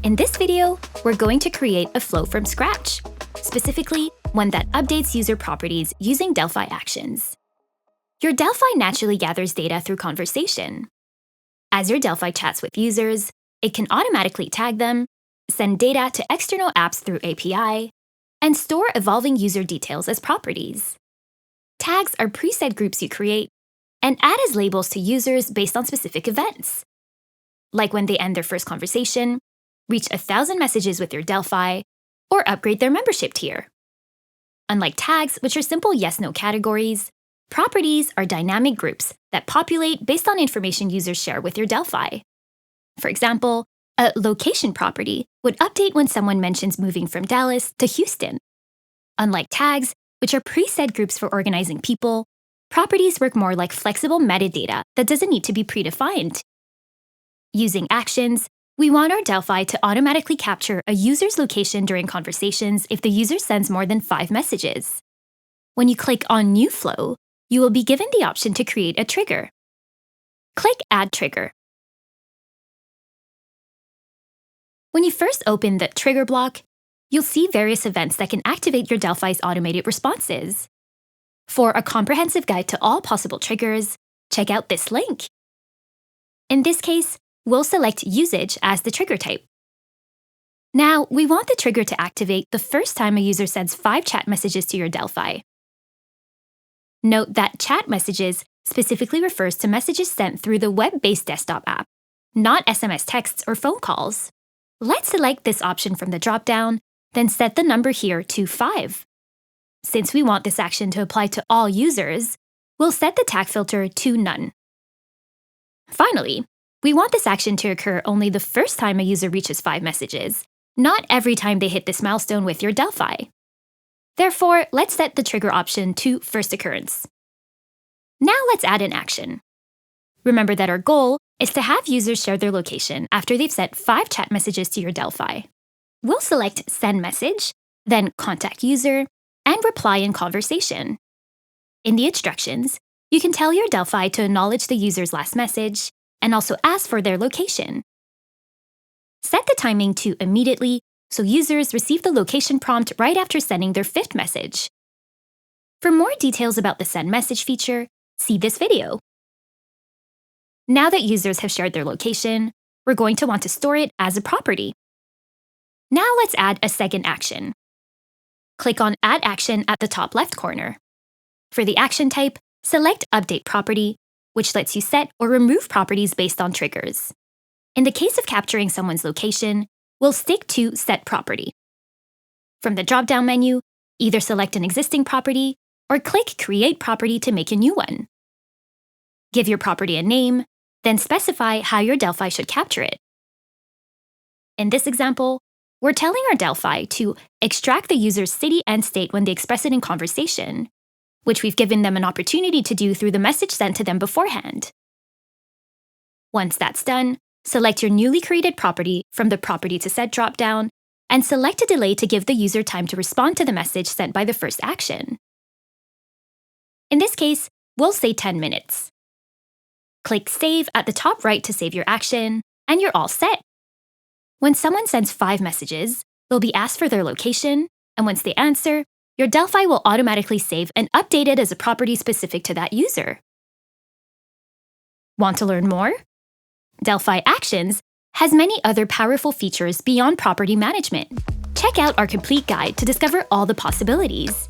In this video, we're going to create a flow from scratch, specifically one that updates user properties using Delphi actions. Your Delphi naturally gathers data through conversation. As your Delphi chats with users, it can automatically tag them, send data to external apps through API, and store evolving user details as properties. Tags are preset groups you create and add as labels to users based on specific events, like when they end their first conversation, reach 1,000 messages with your Delphi, or upgrade their membership tier. Unlike tags, which are simple yes-no categories, properties are dynamic groups that populate based on information users share with your Delphi. For example, a location property would update when someone mentions moving from Dallas to Houston. Unlike tags, which are preset groups for organizing people, properties work more like flexible metadata that doesn't need to be predefined. Using actions, we want our Delphi to automatically capture a user's location during conversations if the user sends more than 5 messages. When you click on New Flow, you will be given the option to create a trigger. Click Add Trigger. When you first open the trigger block, you'll see various events that can activate your Delphi's automated responses. For a comprehensive guide to all possible triggers, check out this link. In this case, we'll select usage as the trigger type. Now, we want the trigger to activate the first time a user sends 5 chat messages to your Delphi. Note that chat messages specifically refers to messages sent through the web-based desktop app, not SMS texts or phone calls. Let's select this option from the dropdown, then set the number here to 5. Since we want this action to apply to all users, we'll set the tag filter to None. Finally, we want this action to occur only the first time a user reaches 5 messages, not every time they hit this milestone with your Delphi. Therefore, let's set the trigger option to First Occurrence. Now let's add an action. Remember that our goal is to have users share their location after they've sent 5 chat messages to your Delphi. We'll select Send Message, then Contact User, and Reply in Conversation. In the instructions, you can tell your Delphi to acknowledge the user's last message and also ask for their location. Set the timing to Immediately so users receive the location prompt right after sending their 5th message. For more details about the Send Message feature, see this video. Now that users have shared their location, we're going to want to store it as a property. Now let's add a second action. Click on Add Action at the top left corner. For the action type, select Update Property, which lets you set or remove properties based on triggers. In the case of capturing someone's location, we'll stick to Set Property. From the drop-down menu, either select an existing property or click Create Property to make a new one. Give your property a name, then specify how your Delphi should capture it. In this example, we're telling our Delphi to extract the user's city and state when they express it in conversation, which we've given them an opportunity to do through the message sent to them beforehand. Once that's done, select your newly created property from the Property to Set dropdown and select a delay to give the user time to respond to the message sent by the first action. In this case, we'll say 10 minutes. Click Save at the top right to save your action, and you're all set. When someone sends 5 messages, they'll be asked for their location, and once they answer, your Delphi will automatically save and update it as a property specific to that user. Want to learn more? Delphi Actions has many other powerful features beyond property management. Check out our complete guide to discover all the possibilities.